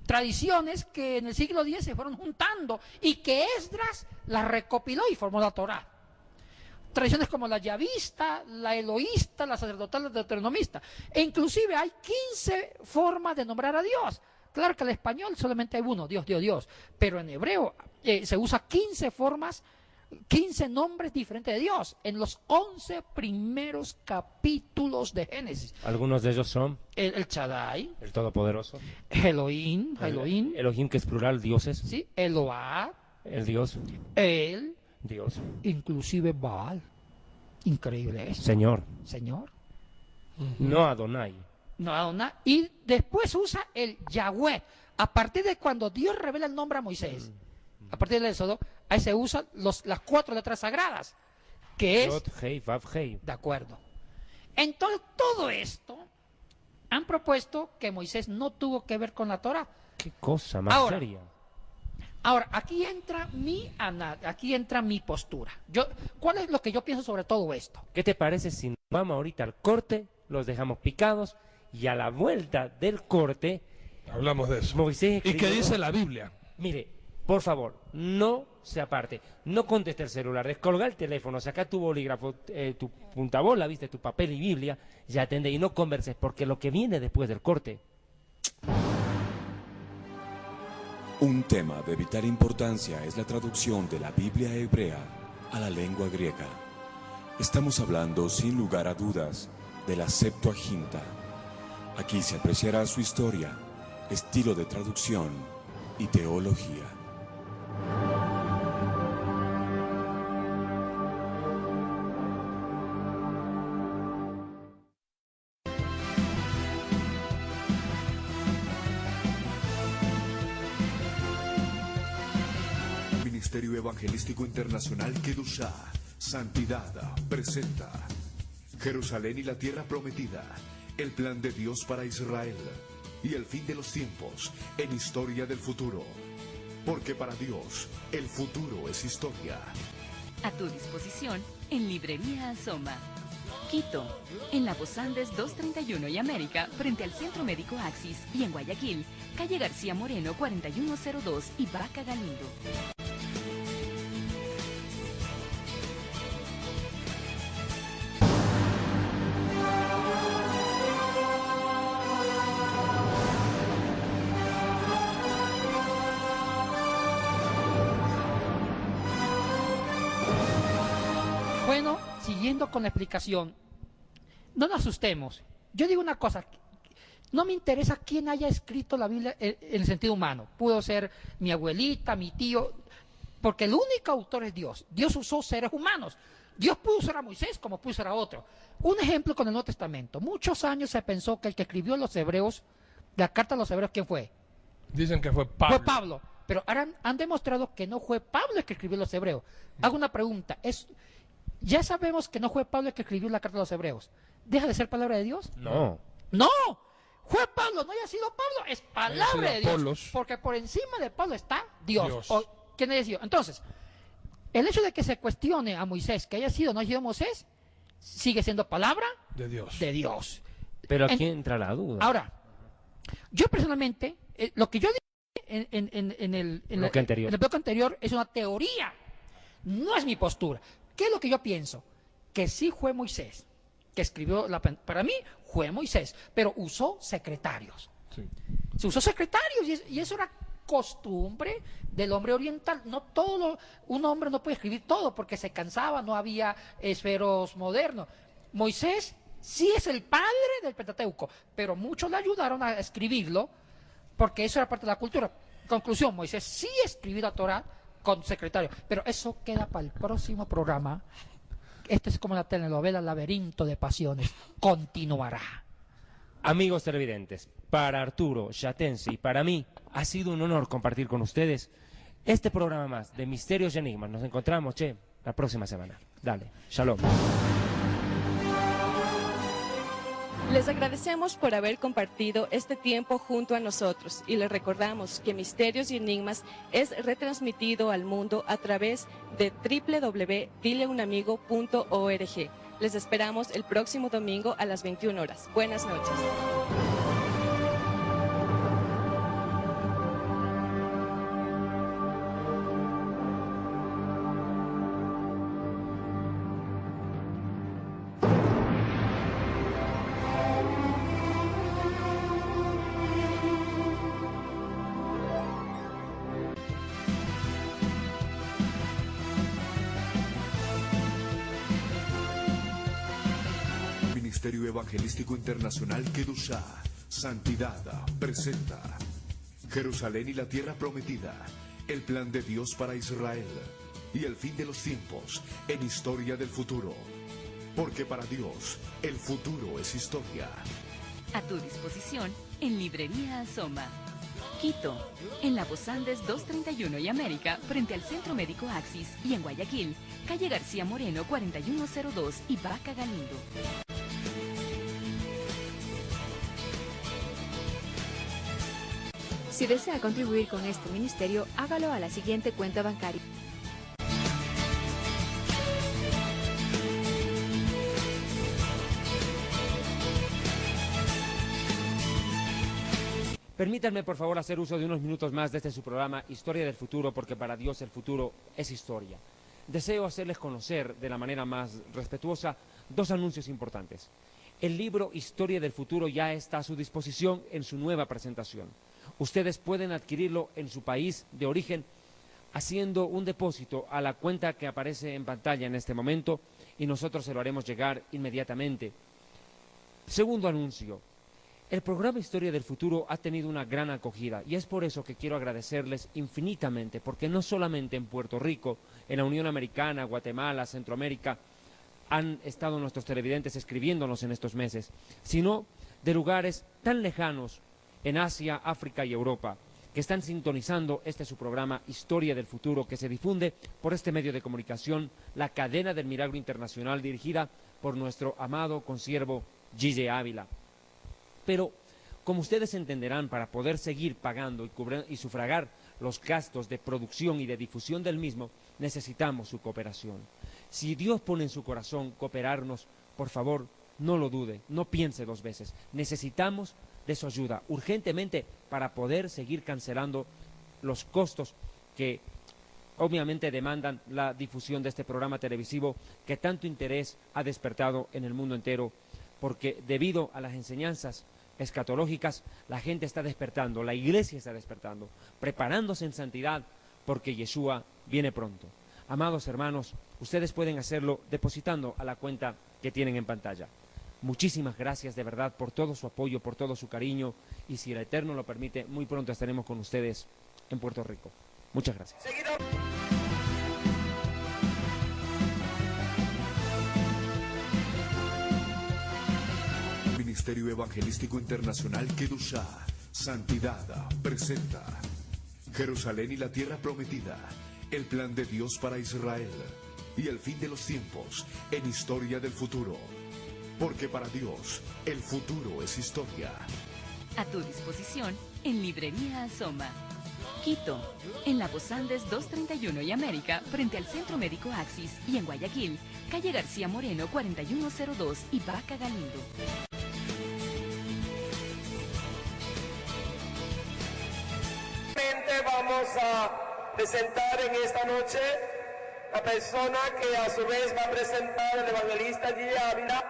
Tradiciones que en el siglo X se fueron juntando y que Esdras las recopiló y formó la Torá. Tradiciones como la yavista, la eloísta, la sacerdotal, la deuteronomista. E inclusive hay 15 formas de nombrar a Dios. Claro que en el español solamente hay uno, Dios, Dios, Dios. Pero en hebreo se usa 15 formas, 15 nombres diferentes de Dios en los 11 primeros capítulos de Génesis. Algunos de ellos son El Shaddai, el Todopoderoso, Elohim, Elohim, que es plural, dioses, ¿sí? Eloah, el Dios, El, Dios, inclusive Baal. Increíble eso. Señor, Señor. no Adonai. No, Adonai. Y después usa el Yahweh. A partir de cuando Dios revela el nombre a Moisés, a partir del Éxodo, ahí se usan las 4 letras sagradas, que es... Yod, Hei, Vav, Hei. De acuerdo. Entonces, todo esto han propuesto que Moisés no tuvo que ver con la Torah. Qué cosa más seria. Ahora, aquí entra mi postura. ¿Cuál es lo que yo pienso sobre todo esto? ¿Qué te parece si nos vamos ahorita al corte, los dejamos picados y a la vuelta del corte hablamos de eso? Moisés ¿Y qué dice la Biblia? Mire, por favor, no se aparte, no conteste el celular, descolga el teléfono, saca tu bolígrafo, tu puntabola, viste, tu papel y Biblia, y atende y no converses, porque lo que viene después del corte... Un tema de vital importancia es la traducción de la Biblia hebrea a la lengua griega. Estamos hablando, sin lugar a dudas, de la Septuaginta. Aquí se apreciará su historia, estilo de traducción y teología. Ministerio Evangelístico Internacional Kedushá, Santidad, presenta Jerusalén y la Tierra Prometida, el plan de Dios para Israel y el fin de los tiempos en historia del futuro. Porque para Dios, el futuro es historia. A tu disposición en Librería Asoma. Quito, en la Voz Andes 231 y América, frente al Centro Médico Axis, y en Guayaquil, calle García Moreno 4102 y Vaca Galindo. Bueno, siguiendo con la explicación, no nos asustemos. Yo digo una cosa, no me interesa quién haya escrito la Biblia en el sentido humano. Pudo ser mi abuelita, mi tío, porque el único autor es Dios. Dios usó seres humanos. Dios pudo usar a Moisés como pudo usar a otro. Un ejemplo con el Nuevo Testamento. Muchos años se pensó que el que escribió los Hebreos, la carta a los Hebreos, ¿quién fue? Dicen que fue Pablo. Fue Pablo. Pero ahora han demostrado que no fue Pablo el que escribió los Hebreos. Hago una pregunta. Ya sabemos que no fue Pablo el que escribió la carta a los Hebreos. ¿Deja de ser palabra de Dios? No. ¡No! Fue Pablo, no haya sido Pablo, es palabra de Dios. Apolos. Porque por encima de Pablo está Dios. ¿Quién es Dios? Entonces, el hecho de que se cuestione a Moisés, que haya sido o no haya sido Moisés, sigue siendo palabra de Dios. De Dios. Pero aquí entra la duda. Ahora, yo personalmente, lo que yo dije en el bloque anterior es una teoría, no es mi postura. ¿Qué es lo que yo pienso? Que sí fue Moisés, que escribió para mí fue Moisés, pero usó secretarios. Sí. Se usó secretarios y eso era costumbre del hombre oriental. No un hombre no puede escribir todo porque se cansaba, no había esferos modernos. Moisés sí es el padre del Pentateuco, pero muchos le ayudaron a escribirlo porque eso era parte de la cultura. Conclusión, Moisés sí escribió la Torá con secretario, pero eso queda para el próximo programa. Este es como la telenovela Laberinto de Pasiones, continuará. Amigos televidentes, para Arturo Yatensi y para mí ha sido un honor compartir con ustedes este programa más de Misterios y Enigmas. Nos encontramos, la próxima semana. Dale, shalom. Les agradecemos por haber compartido este tiempo junto a nosotros y les recordamos que Misterios y Enigmas es retransmitido al mundo a través de www.dileunamigo.org. Les esperamos el próximo domingo a las 21 horas. Buenas noches. Ministerio Evangelístico Internacional Kedushá, Santidad, presenta Jerusalén y la Tierra Prometida, el plan de Dios para Israel y el fin de los tiempos en historia del futuro. Porque para Dios, el futuro es historia. A tu disposición en Librería Asoma. Quito, en la Voz Andes 231 y América, frente al Centro Médico Axis, y en Guayaquil, calle García Moreno 4102 y Vaca Galindo. Si desea contribuir con este ministerio, hágalo a la siguiente cuenta bancaria. Permítanme, por favor, hacer uso de unos minutos más de este su programa Historia del Futuro, porque para Dios el futuro es historia. Deseo hacerles conocer de la manera más respetuosa dos anuncios importantes. El libro Historia del Futuro ya está a su disposición en su nueva presentación. Ustedes pueden adquirirlo en su país de origen haciendo un depósito a la cuenta que aparece en pantalla en este momento y nosotros se lo haremos llegar inmediatamente. Segundo anuncio. El programa Historia del Futuro ha tenido una gran acogida y es por eso que quiero agradecerles infinitamente, porque no solamente en Puerto Rico, en la Unión Americana, Guatemala, Centroamérica, han estado nuestros televidentes escribiéndonos en estos meses, sino de lugares tan lejanos en Asia, África y Europa, que están sintonizando este su programa Historia del Futuro, que se difunde por este medio de comunicación, la Cadena del Milagro Internacional, dirigida por nuestro amado consiervo Gigi Ávila. Pero, como ustedes entenderán, para poder seguir pagando y sufragar los gastos de producción y de difusión del mismo, necesitamos su cooperación. Si Dios pone en su corazón cooperarnos, por favor, no lo dude, no piense dos veces. Necesitamos de su ayuda urgentemente para poder seguir cancelando los costos que obviamente demandan la difusión de este programa televisivo que tanto interés ha despertado en el mundo entero, porque debido a las enseñanzas escatológicas la gente está despertando, la iglesia está despertando, preparándose en santidad porque Yeshua viene pronto. Amados hermanos, ustedes pueden hacerlo depositando a la cuenta que tienen en pantalla. Muchísimas gracias de verdad por todo su apoyo, por todo su cariño, y si el Eterno lo permite, muy pronto estaremos con ustedes en Puerto Rico. Muchas gracias. Ministerio Evangelístico Internacional Kedushá, Santidad, presenta Jerusalén y la Tierra Prometida, el plan de Dios para Israel y el fin de los tiempos en historia del futuro. Porque para Dios, el futuro es historia. A tu disposición en Librería Asoma. Quito, en la Voz Andes 231 y América, frente al Centro Médico Axis, y en Guayaquil, calle García Moreno 4102 y Vaca Galindo. Vamos a presentar en esta noche la persona que a su vez va a presentar el evangelista Gigi Ávila.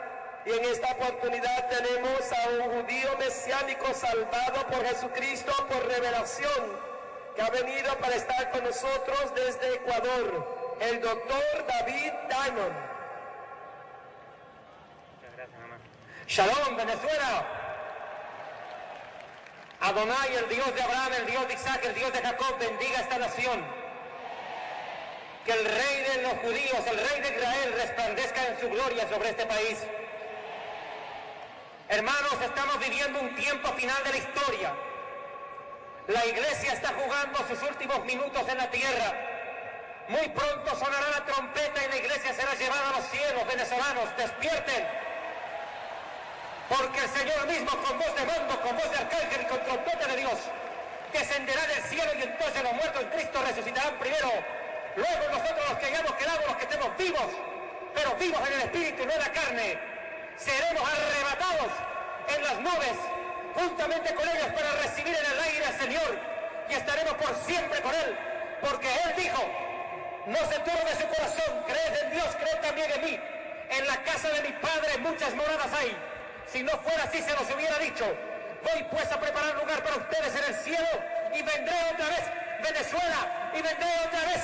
Y en esta oportunidad tenemos a un judío mesiánico salvado por Jesucristo por revelación, que ha venido para estar con nosotros desde Ecuador, el doctor David Diamond. Muchas gracias, mamá. Shalom, Venezuela. Adonai, el Dios de Abraham, el Dios de Isaac, el Dios de Jacob, bendiga esta nación. Que el rey de los judíos, el rey de Israel, resplandezca en su gloria sobre este país. Hermanos, estamos viviendo un tiempo final de la historia. La iglesia está jugando sus últimos minutos en la tierra. Muy pronto sonará la trompeta y la iglesia será llevada a los cielos. Venezolanos, despierten. Porque el Señor mismo, con voz de mando, con voz de arcángel y con trompeta de Dios, descenderá del cielo, y entonces los muertos en Cristo resucitarán primero. Luego nosotros los que hayamos quedado, los que estemos vivos, pero pero vivos en el espíritu y no en la carne, seremos arrebatados en las nubes juntamente con ellos para recibir en el aire al Señor y estaremos por siempre con Él, porque Él dijo: no se turbe su corazón, creed en Dios, creed también en mí. En la casa de mi Padre muchas moradas hay. Si no fuera así se los hubiera dicho. Voy pues a preparar lugar para ustedes en el cielo y vendré otra vez, Venezuela, y vendré otra vez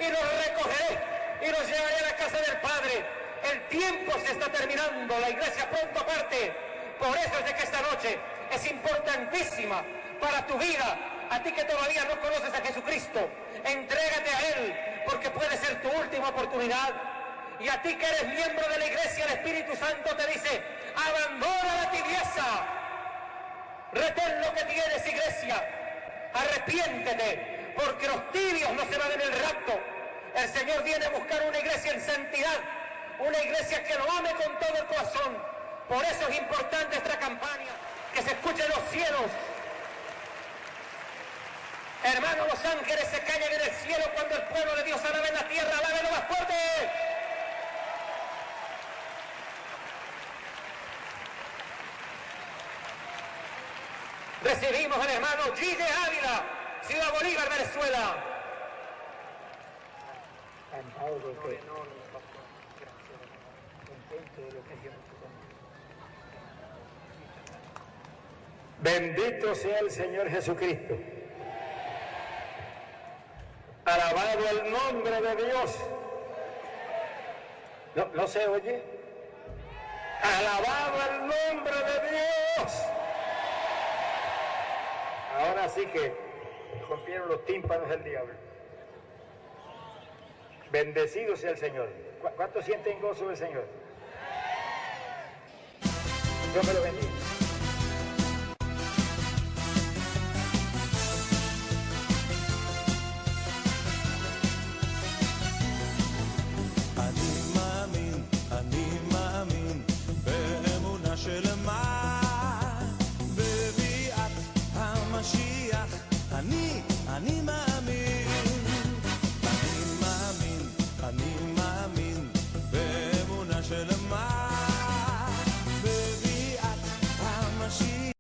y los recogeré y los llevaré a la casa del Padre. El tiempo se está terminando, la iglesia pronto parte. Por eso es de que esta noche es importantísima para tu vida. A ti que todavía no conoces a Jesucristo, entrégate a Él, porque puede ser tu última oportunidad. Y a ti que eres miembro de la iglesia, el Espíritu Santo te dice: abandona la tibieza, retén lo que tienes, iglesia, arrepiéntete, porque los tibios no se van en el rapto. El Señor viene a buscar una iglesia en santidad, una iglesia que lo ame con todo el corazón. Por eso es importante esta campaña, que se escuche en los cielos. Hermanos, los ángeles se callan en el cielo cuando el pueblo de Dios alabe en la tierra. ¡Alábenlo más fuerte! Recibimos al hermano Gille Ávila, Ciudad Bolívar, Venezuela. Bendito sea el Señor Jesucristo. Alabado el nombre de Dios. ¿No se oye? Alabado el nombre de Dios. Ahora sí que rompieron los tímpanos del diablo. Bendecido sea el Señor. ¿Cuántos sienten gozo del Señor? Dios me lo bendiga. אני מאמין